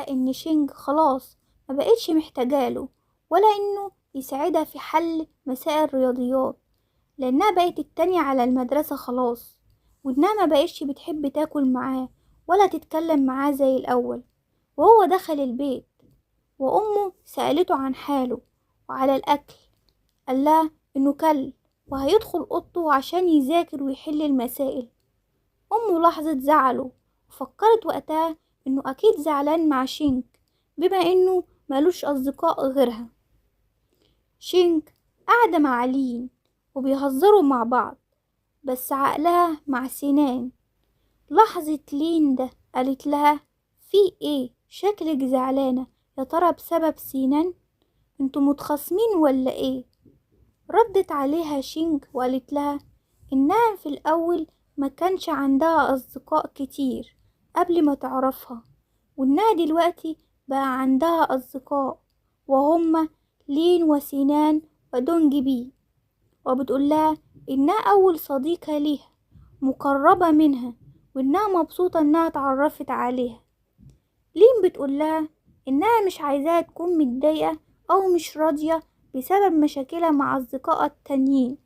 إن شينج خلاص ما بقتش محتاجاله ولا إنه يساعدها في حل مسائل الرياضيات، لأنها بقت التانية على المدرسة خلاص، وإنها ما بقتش بتحب تاكل معاه ولا تتكلم معاه زي الأول. وهو دخل البيت وأمه سألته عن حاله وعلى الأكل، قالها إنه كل وهيدخل أوضته عشان يذاكر ويحل المسائل. أمه لاحظت زعله وفكرت وقتها إنه أكيد زعلان مع شينج بما إنه ملوش أصدقاء غيرها. شينج قاعدة مع لين وبيهزروا مع بعض، بس عقلها مع سنان. لاحظت لين ده قالت لها في ايه شكلك زعلانة، يا ترى بسبب سنان؟ انتوا متخاصمين ولا ايه؟ ردت عليها شينج وقالت لها انها في الاول ما كانش عندها اصدقاء كتير قبل ما تعرفها، وانها دلوقتي بقى عندها اصدقاء وهما لين وسنان ودونج بي. وبتقول لها إنها أول صديقة ليها مقربة منها وإنها مبسوطة إنها اتعرفت عليها. لين بتقول لها إنها مش عايزاها تكون متضايقة أو مش راضية بسبب مشاكلها مع أصدقائها التانيين،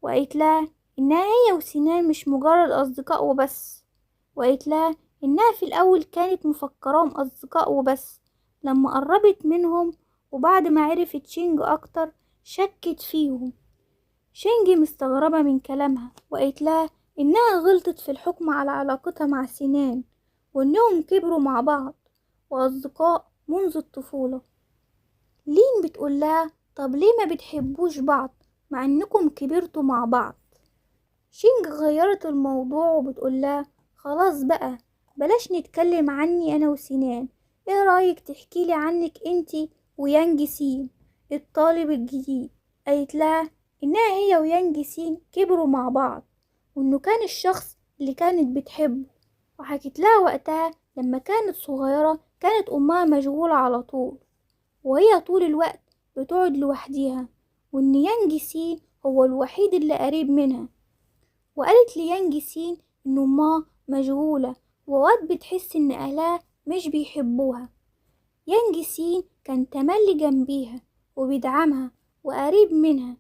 وقالت لها إنها هي وسنان مش مجرد أصدقاء وبس. وقالت لها إنها في الأول كانت مفكراهم أصدقاء وبس، لما قربت منهم وبعد ما عرفت شينج أكتر شكت فيهم. شينج مستغربة من كلامها وقالت لها إنها غلطت في الحكم على علاقتها مع سنان، وإنهم كبروا مع بعض وأصدقاء منذ الطفولة. لين بتقول لها طب ليه ما بتحبوش بعض مع إنكم كبرتوا مع بعض؟ شينج غيرت الموضوع وبتقول لها خلاص بقى بلاش نتكلم عني أنا وسنان، ايه رأيك تحكيلي عنك انتي ويانج سين الطالب الجديد؟ قالت لها إنها هي ويانج سين كبروا مع بعض وإنه كان الشخص اللي كانت بتحبه. وحكت لها وقتها لما كانت صغيرة كانت أمها مشغولة على طول وهي طول الوقت بتقعد لوحديها، وإن يانج سين هو الوحيد اللي قريب منها. وقالت ليانج سين إن أمها مشغولة وأوقات بتحس إن أهلها مش بيحبوها. يانج سين كان تملي جنبيها وبيدعمها وقريب منها،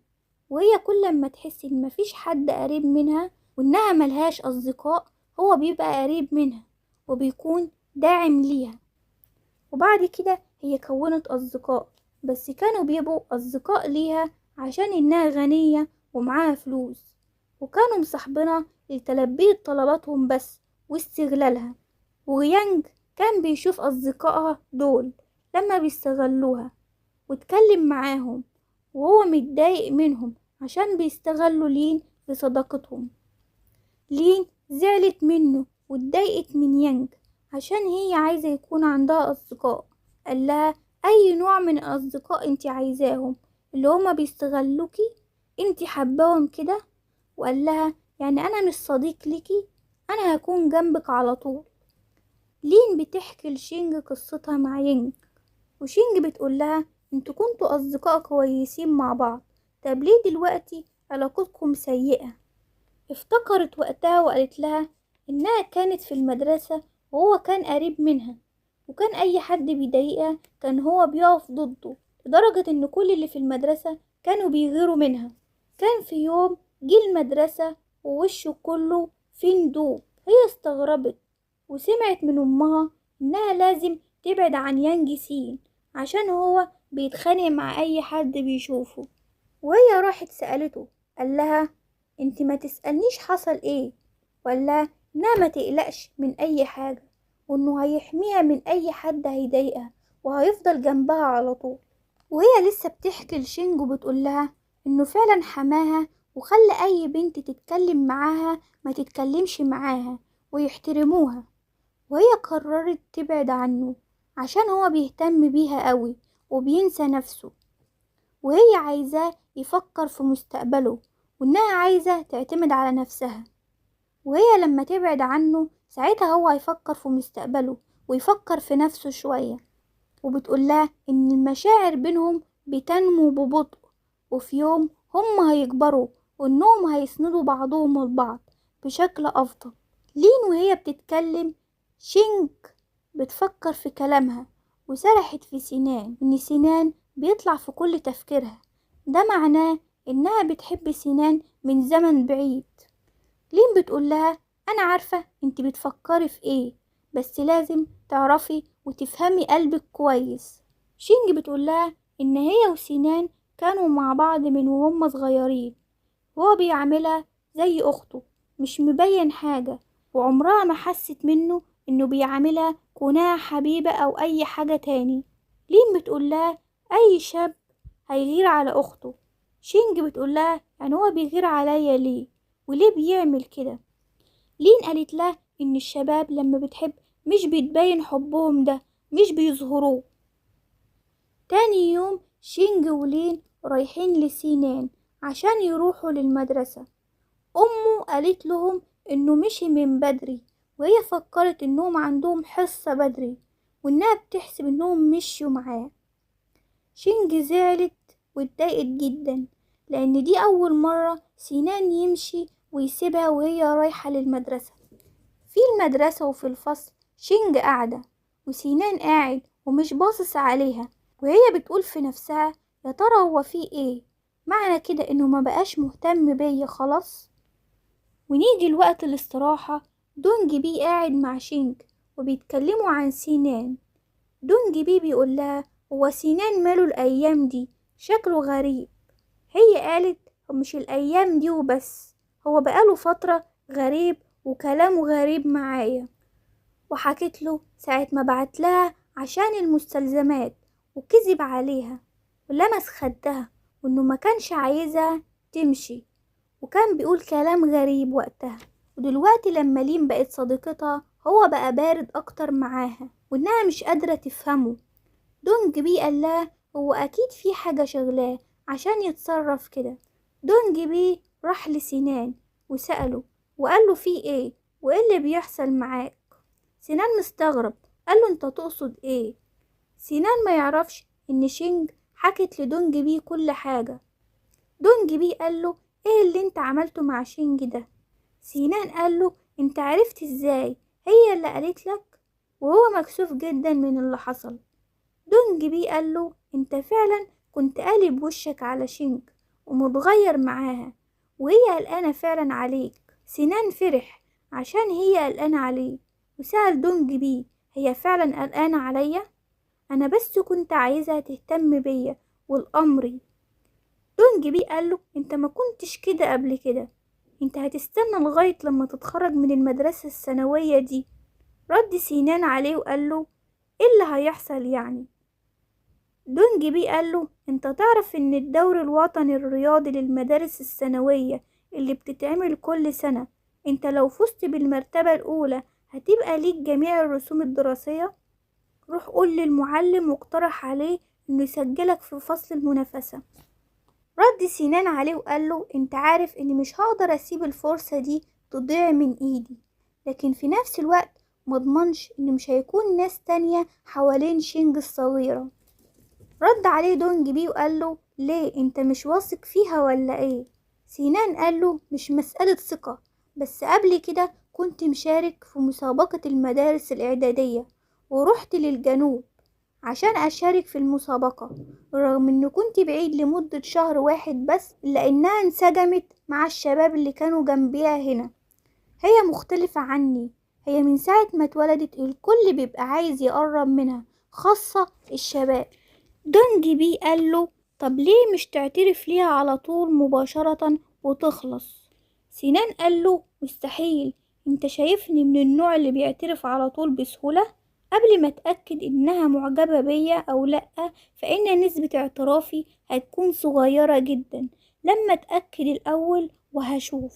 وهي كل ما تحس إن مفيش حد قريب منها وإنها ملهاش أصدقاء هو بيبقى قريب منها وبيكون داعم ليها. وبعد كده هي كونت أصدقاء، بس كانوا بيبقوا أصدقاء ليها عشان إنها غنية ومعاها فلوس، وكانوا مصاحبينها لتلبية طلباتهم بس واستغلالها. ويانج كان بيشوف أصدقائها دول لما بيستغلوها واتكلم معاهم وهو متضايق منهم عشان بيستغلوا لين بصداقتهم. لين زعلت منه واتضايقت من يانج عشان هي عايزة يكون عندها أصدقاء. قال لها أي نوع من الأصدقاء انتي عايزاهم؟ اللي هما بيستغلوكي انتي حباهم كده؟ وقال لها يعني أنا مش صديق ليكي، أنا هكون جنبك على طول. لين بتحكي لشينج قصتها مع يانج، وشينج بتقول لها انتوا كنتوا أصدقاء كويسين مع بعض، طب ليه دلوقتي علاقتكم سيئة؟ افتكرت وقتها وقالت لها إنها كانت في المدرسة وهو كان قريب منها، وكان أي حد بيضايقها كان هو بيقف ضده، لدرجة إن كل اللي في المدرسة كانوا بيغيروا منها. كان في يوم جه المدرسة ووشه كله فيه ندوب. هي استغربت وسمعت من أمها إنها لازم تبعد عن يانج سين عشان هو بيتخانق مع أي حد بيشوفه. وهي راحت سألته، قال لها انت ما تسألنيش حصل ايه، ولا انها ما تقلقش من اي حاجة وانه هيحميها من اي حد هيضايقها وهيفضل جنبها على طول. وهي لسه بتحكي لشينج وبتقول لها انه فعلا حماها وخلى اي بنت تتكلم معاها ما تتكلمش معاها ويحترموها. وهي قررت تبعد عنه عشان هو بيهتم بيها قوي وبينسى نفسه، وهي عايزاه يفكر في مستقبله وإنها عايزة تعتمد على نفسها. وهي لما تبعد عنه ساعتها هو هيفكر في مستقبله ويفكر في نفسه شوية. وبتقولها إن المشاعر بينهم بتنمو ببطء، وفي يوم هم هيكبروا وإنهم هيسندوا بعضهم البعض بشكل أفضل. لين وهي بتتكلم شينج بتفكر في كلامها وسرحت في سنان إن سنان بيطلع في كل تفكيرها. ده معناه إنها بتحب سنان من زمن بعيد. لين بتقول لها أنا عارفة انت بتفكري في ايه، بس لازم تعرفي وتفهمي قلبك كويس. شينج بتقول لها إن هي وسنان كانوا مع بعض من وهم صغيرين، وهو بيعملها زي أخته، مش مبين حاجة، وعمرها ما حست منه إنه بيعاملها كونها حبيبة أو أي حاجة تاني. لين بتقولها أي شاب هيغير على أخته. شينج بتقولها يعني هو بيغير عليا ليه، وليه بيعمل كده؟ لين قالت له إن الشباب لما بتحب مش بتبين حبهم، ده مش بيظهروه. تاني يوم شينج ولين رايحين لسينان عشان يروحوا للمدرسة. أمه قالت لهم إنه مشي من بدري، وهي فكرت إنهم عندهم حصة بدري، وإنها بتحسب إنهم مشيوا معاه. شينج زعلت واتضايقت جدا، لأن دي أول مرة سينان يمشي ويسيبها وهي رايحة للمدرسة. في المدرسة وفي الفصل شينج قاعدة وسينان قاعد ومش باصص عليها، وهي بتقول في نفسها يا ترى هو في ايه؟ معنى كده انه ما بقاش مهتم بيا خلاص. ونيجي الوقت الاستراحة، دونج بي قاعد مع شينج وبيتكلموا عن سينان. دونج بي بيقول لها هو سينان ماله الأيام دي شكله غريب. هي قالت مش الأيام دي وبس، هو بقاله فترة غريب وكلامه غريب معايا. وحكت له ساعة ما بعت لها عشان المستلزمات وكذب عليها ولمس خدها، وإنه ما كانش عايزها تمشي، وكان بيقول كلام غريب وقتها. ودلوقتي لما لين بقت صديقتها هو بقى بارد أكتر معاها، وإنها مش قادرة تفهمه. دونج بي قال لها هو أكيد في حاجة شغلاه عشان يتصرف كده. دونج بي راح لسنان وسأله وقال له في ايه وايه اللي بيحصل معاك. سنان مستغرب، قال له انت تقصد ايه؟ سنان ما يعرفش ان شينج حكت لدونج بي كل حاجة. دونج بي قال له ايه اللي انت عملته مع شينج ده؟ سنان قال له انت عرفت ازاي؟ هي اللي قالت لك؟ وهو مكسوف جدا من اللي حصل. دونج بي قال له انت فعلا كنت قالب وشك على شينج ومتغير معاها، وهي قلقانة فعلا عليك. سنان فرح عشان هي قلقانة عليه، وسأل دونج بي هي فعلا قلقانة عليا؟ انا بس كنت عايزها تهتم بيا والأمري. دونج بي قال له انت ما كنتش كده قبل كده، انت هتستنى لغاية لما تتخرج من المدرسة الثانوية دي. رد سنان عليه وقال له ايه اللي هيحصل يعني؟ دونج بي قال له انت تعرف ان الدور الوطني الرياضي للمدارس الثانوية اللي بتتعمل كل سنة، انت لو فزت بالمرتبة الاولى هتبقى ليك جميع الرسوم الدراسية. روح قول للمعلم واقترح عليه انه يسجلك في فصل المنافسة. رد سنان عليه وقال له انت عارف اني مش هقدر اسيب الفرصة دي تضيع من ايدي، لكن في نفس الوقت مضمنش ان مش هيكون ناس تانية حوالين شينج الصغيرة. رد عليه دونج بي وقال له ليه انت مش واثق فيها ولا ايه؟ سنان قال له مش مسألة ثقة، بس قبل كده كنت مشارك في مسابقة المدارس الإعدادية ورحت للجنوب عشان أشارك في المسابقة، رغم إن كنت بعيد لمدة شهر واحد بس لأنها انسجمت مع الشباب اللي كانوا جنبيها هنا. هي مختلفة عني، هي من ساعة ما اتولدت الكل بيبقى عايز يقرب منها، خاصة الشباب. دونج بي قال له طب ليه مش تعترف ليها على طول مباشرة وتخلص؟ سنان قال له مستحيل، انت شايفني من النوع اللي بيعترف على طول بسهولة؟ قبل ما اتأكد انها معجبة بيا او لأ، فان نسبة اعترافي هتكون صغيرة جدا. لما اتأكد الاول وهشوف.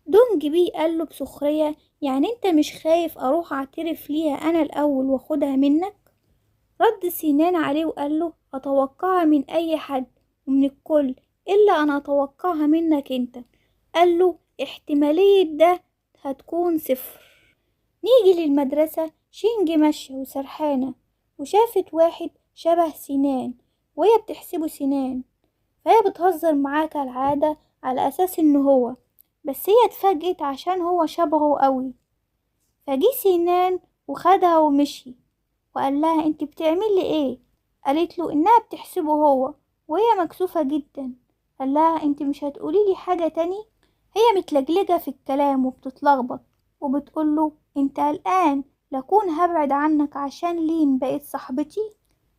دونج بي قال له بسخرية يعني انت مش خايف اروح اعترف ليها انا الاول واخدها منك؟ رد سنان عليه وقال له أتوقعها من أي حد ومن الكل، إلا أنا أتوقعها منك أنت. قال له احتمالية ده هتكون صفر. نيجي للمدرسة، شينج ماشية وسرحانة وشافت واحد شبه سنان وهي بتحسبه سنان، فهي بتهزر معاه كالعادة على أساس إنه هو، بس هي اتفاجئت عشان هو شبهه قوي. فجي سنان وخدها ومشي. وقال لها انت بتعملي ايه؟ قالت له انها بتحسبه هو، وهي مكسوفة جدا. قال لها انت مش هتقولي لي حاجة تاني؟ هي متلجلجة في الكلام وبتتلخبط، وبتقول له انت قلقان لكون هبعد عنك عشان لين بقت صاحبتي؟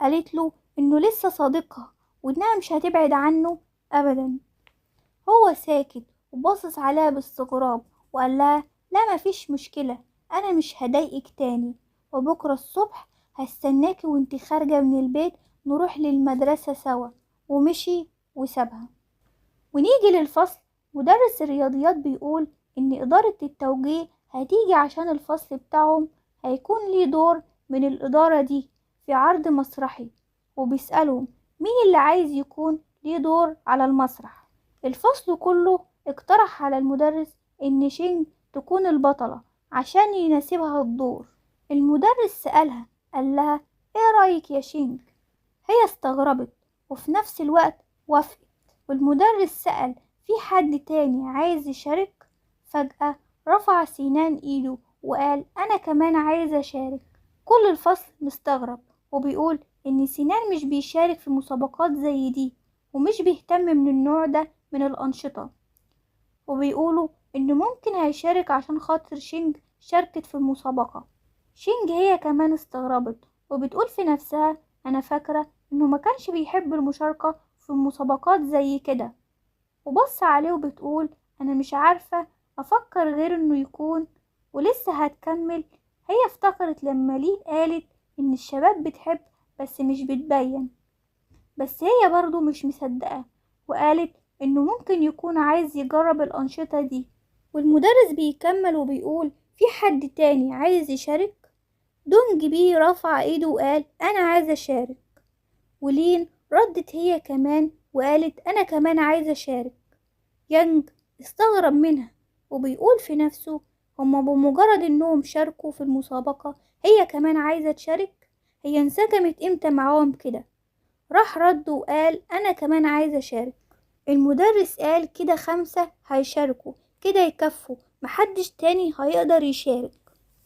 قالت له انه لسه صديقها وانها مش هتبعد عنه ابدا. هو ساكت وباصص عليها باستغراب، وقال لها لا مفيش مشكلة، انا مش هضايقك تاني، وبكرة الصبح هستناكي وانتي خارجة من البيت نروح للمدرسة سوا. ومشي وسابها. ونيجي للفصل. مدرس الرياضيات بيقول إن إدارة التوجيه هتيجي عشان الفصل بتاعهم هيكون ليه دور من الإدارة دي في عرض مسرحي، وبيسألهم مين اللي عايز يكون ليه دور على المسرح. الفصل كله اقترح على المدرس إن شينج تكون البطلة عشان يناسبها الدور. المدرس سألها، قال لها ايه رأيك يا شينج؟ هي استغربت وفي نفس الوقت وافقت. والمدرس سأل في حد تاني عايز يشارك؟ فجأة رفع سينان ايده وقال انا كمان عايز اشارك. كل الفصل مستغرب وبيقول ان سينان مش بيشارك في مسابقات زي دي، ومش بيهتم من النوع ده من الأنشطة، وبيقولوا انه ممكن هيشارك عشان خاطر شينج شاركت في المسابقة. شينج هي كمان استغربت وبتقول في نفسها انا فاكرة انه ما كانش بيحب المشاركة في مسابقات زي كده، وبص عليه وبتقول انا مش عارفة افكر غير انه يكون. ولسه هتكمل. هي افتكرت لما لين قالت ان الشباب بتحب بس مش بتبين، بس هي برضو مش مصدقة، وقالت انه ممكن يكون عايز يجرب الأنشطة دي. والمدرس بيكمل وبيقول في حد تاني عايز يشارك؟ دونج بي رفع ايده وقال انا عايز اشارك. ولين ردت هي كمان وقالت انا كمان عايز اشارك. يانج استغرب منها وبيقول في نفسه هما بمجرد انهم شاركوا في المسابقة هي كمان عايزة تشارك؟ هي انسجمت امتى معاهم كده؟ راح رد وقال انا كمان عايز اشارك. المدرس قال كده 5 هيشاركوا، كده يكفوا، محدش تاني هيقدر يشارك.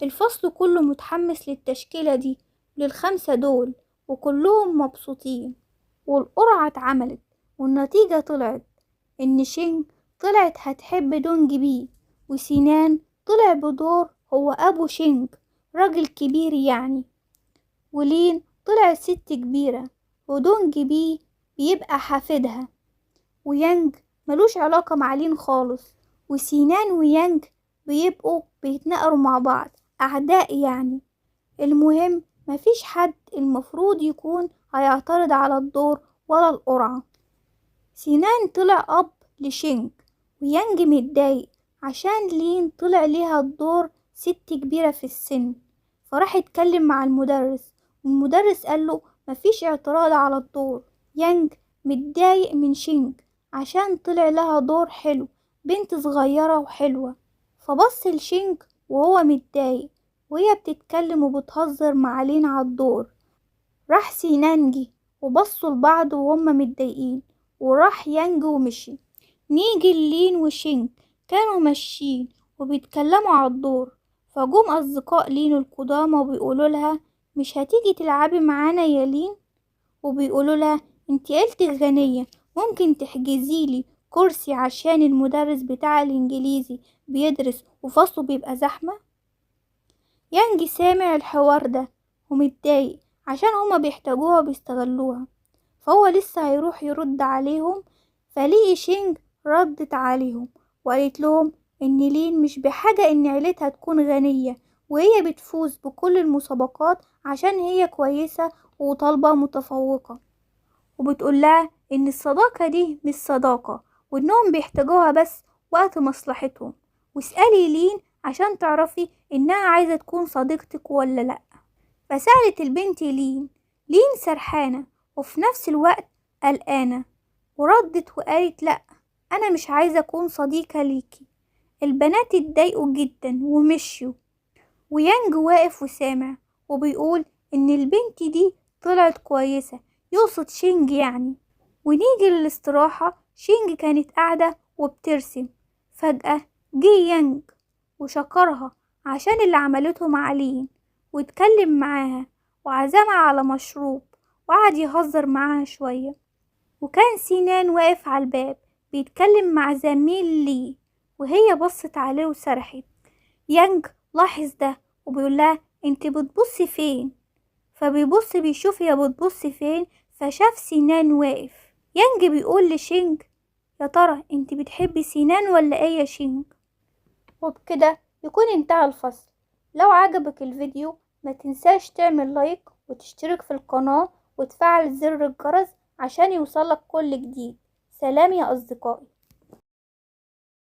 الفصل كله متحمس للتشكيلة دي لل5 دول، وكلهم مبسوطين. والقرعة اتعملت والنتيجة طلعت ان شينج طلعت هتحب دونج بي، وسينان طلع بدور هو ابو شينج، راجل كبير يعني. ولين طلعت ست كبيرة، ودونج بي بيبقى حافدها. ويانج ملوش علاقة مع لين خالص، وسينان ويانج بيبقوا بيتناقروا مع بعض، أعداء يعني. المهم مفيش حد المفروض يكون هيعترض على الدور ولا القرعة. سينان طلع أب لشينج، ويانج متضايق عشان لين طلع ليها الدور ست كبيرة في السن. فراح يتكلم مع المدرس، والمدرس قاله مفيش اعتراض على الدور. يانج متضايق من شينج عشان طلع لها دور حلو، بنت صغيرة وحلوة. فبص لشينج وهو متضايق وهي بتتكلم وبتهزر مع لين على الدور. راح سينانجي وبصوا لبعض وهم متضايقين، وراح يانج ومشي. نيجي لين وشينج كانوا ماشيين وبيتكلموا على الدور، فجم أصدقاء لين القدامى وبيقولوا لها مش هتيجي تلعبي معانا يا لين؟ وبيقولوا لها انتي عيلتك غنية، ممكن تحجزي لي كرسي عشان المدرس بتاع الإنجليزي بيدرس وفصله بيبقى زحمة. يانج سامع الحوار ده ومتضايق عشان هما بيحتاجوها وبيستغلوها، فهو لسه هيروح يرد عليهم، فلقي شينج ردت عليهم وقالت لهم ان لين مش بحاجة ان عيلتها تكون غنية، وهي بتفوز بكل المسابقات عشان هي كويسة وطالبة متفوقة. وبتقول لها ان الصداقة دي مش صداقة، وانهم بيحتاجوها بس وقت مصلحتهم، واسألي لين عشان تعرفي انها عايزة تكون صديقتك ولا لأ. فسألت البنت لين سرحانة وفي نفس الوقت قلقانة، وردت وقالت لأ، أنا مش عايزة أكون صديقة ليكي. البنات اتضايقوا جدا ومشيوا، ويانج واقف وسامع وبيقول إن البنت دي طلعت كويسة، يقصد شينج يعني. ونيجي للاستراحة. شينج كانت قاعدة وبترسم. فجأة جه يانج وشكرها عشان اللي عملته مع لين، واتكلم معاها وعزمها على مشروب وقعد يهزر معاها شوية. وكان سينان واقف على الباب بيتكلم مع زميل ليه، وهي بصت عليه وسرحت. يانج لاحظ ده وبيقول لها انت بتبصي فين؟ فبيبص بيشوف هي بتبص فين، فشاف سينان واقف. يانج بيقول لشينج يا ترى انت بتحبي سينان ولا ايه يا شينج؟ وبكده يكون انتهى الفصل. لو عجبك الفيديو ما تنساش تعمل لايك وتشترك في القناة وتفعل زر الجرس عشان يوصلك كل جديد. سلام يا أصدقائي.